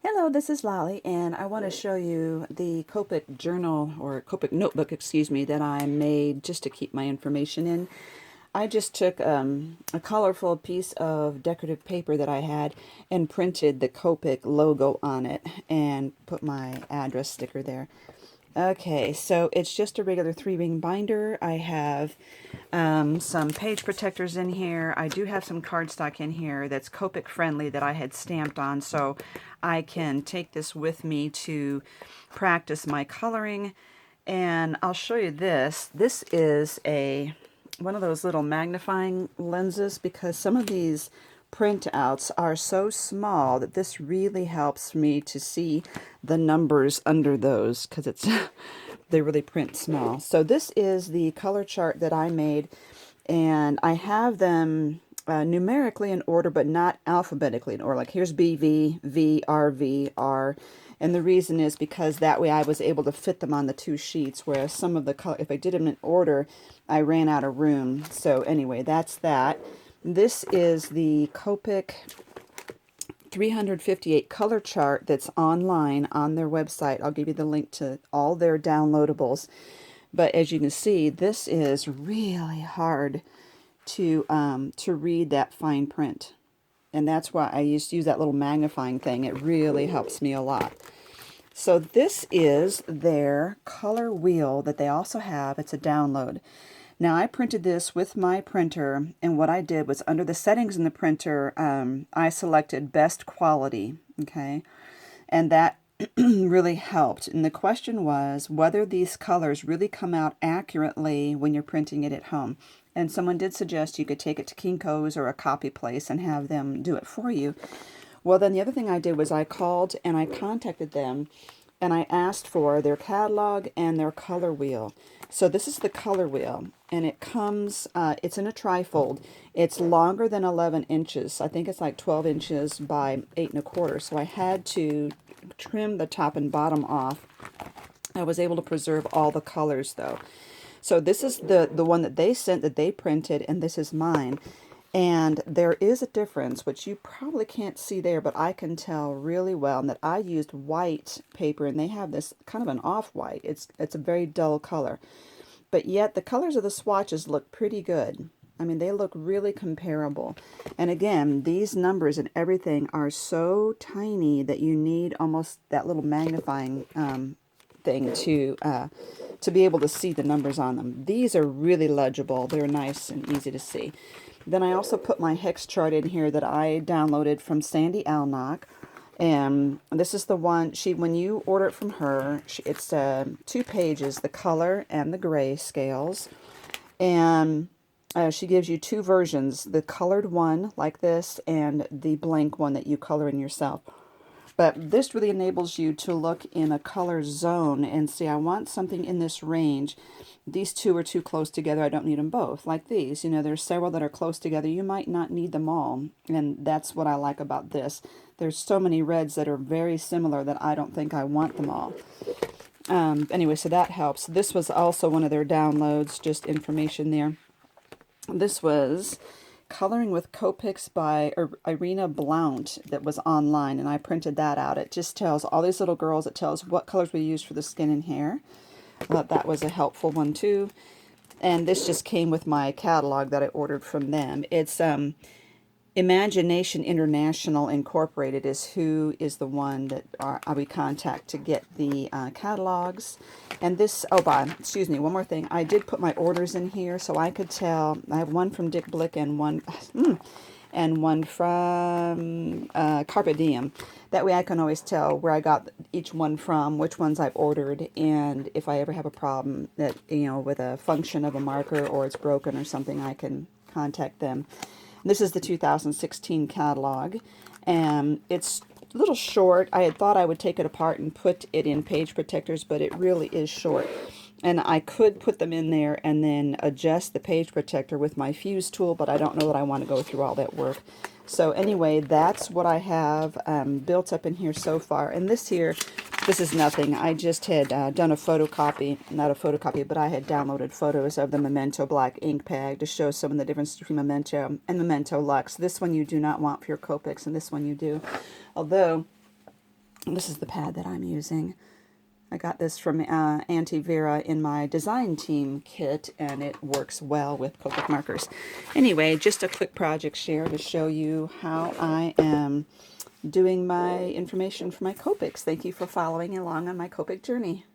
Hello, this is Lolly, and I want to show you the Copic Journal, or Copic Notebook, excuse me, that I made just to keep my information in. I just took a colorful piece of decorative paper that I had and printed the Copic logo on it and put my address sticker there. Okay, so it's just a regular 3-ring binder. I have some page protectors in here. I do have some cardstock in here that's Copic friendly that I had stamped on, so I can take this with me to practice my coloring. And I'll show you this. This is one of those little magnifying lenses, because some of these printouts are so small that this really helps me to see the numbers under those, because they really print small. So this is the color chart that I made, and I have them numerically in order, but not alphabetically in order. Like here's BV, V, RV, R. And the reason is because that way I was able to fit them on the 2 sheets, whereas some of the color, if I did them in order, I ran out of room. So anyway, that's that. This is the Copic 358 color chart that's online on their website. I'll give you the link to all their downloadables. But as you can see, this is really hard to read that fine print. And that's why I used to use that little magnifying thing. It really helps me a lot. So this is their color wheel that they also have. It's a download. Now I printed this with my printer, and what I did was under the settings in the printer, I selected best quality, okay? And that really helped. And the question was whether these colors really come out accurately when you're printing it at home. And someone did suggest you could take it to Kinko's or a copy place and have them do it for you. Well, then the other thing I did was I called and I contacted them and I asked for their catalog and their color wheel. So this is the color wheel, and it comes, it's in a trifold. It's longer than 11 inches. I think it's like 12 inches by 8 1/4. So I had to trim the top and bottom off. I was able to preserve all the colors though. So this is the one that they sent, that they printed, and this is mine. And there is a difference, which you probably can't see there, but I can tell really well, and that I used white paper, and they have this kind of an off-white. It's a very dull color. But yet the colors of the swatches look pretty good. I mean, they look really comparable. And again, these numbers and everything are so tiny that you need almost that little magnifying thing to be able to see the numbers on them. These are really legible. They're nice and easy to see. Then I also put my Hex Chart in here that I downloaded from Sandy Allnock. And this is the one, when you order it from her, it's 2 pages, the color and the gray scales. And she gives you 2 versions, the colored one like this and the blank one that you color in yourself. But this really enables you to look in a color zone and see, I want something in this range. These 2 are too close together. I don't need them both. Like these, you know, there's several that are close together. You might not need them all. And that's what I like about this. There's so many reds that are very similar that I don't think I want them all. Anyway, so that helps. This was also one of their downloads, just information there. This was Coloring with Copics by Irina Blount that was online, and I printed that out. It just tells all these little girls, it tells what colors we use for the skin and hair. I thought that was a helpful one too. And this just came with my catalog that I ordered from them. It's Imagination International Incorporated is who is the one that we contact to get the catalogs. And this, excuse me, one more thing. I did put my orders in here so I could tell. I have one from Dick Blick and one from Carpe Diem. That way I can always tell where I got each one from, which ones I've ordered, and if I ever have a problem that, you know, with a function of a marker or it's broken or something, I can contact them. This is the 2016 catalog, and it's a little short. I had thought I would take it apart and put it in page protectors, but it really is short. And I could put them in there and then adjust the page protector with my fuse tool, but I don't know that I want to go through all that work. So anyway, that's what I have built up in here so far. And this is nothing. I just had done a photocopy, not a photocopy, but I had downloaded photos of the Memento black ink pad to show some of the difference between Memento and Memento Luxe. This one you do not want for your Copics, and this one you do. Although This is the pad that I'm using. I got this from Auntie Vera in my design team kit, and it works well with Copic markers. Anyway, just a quick project share to show you how I am doing my information for my Copics. Thank you for following along on my Copic journey.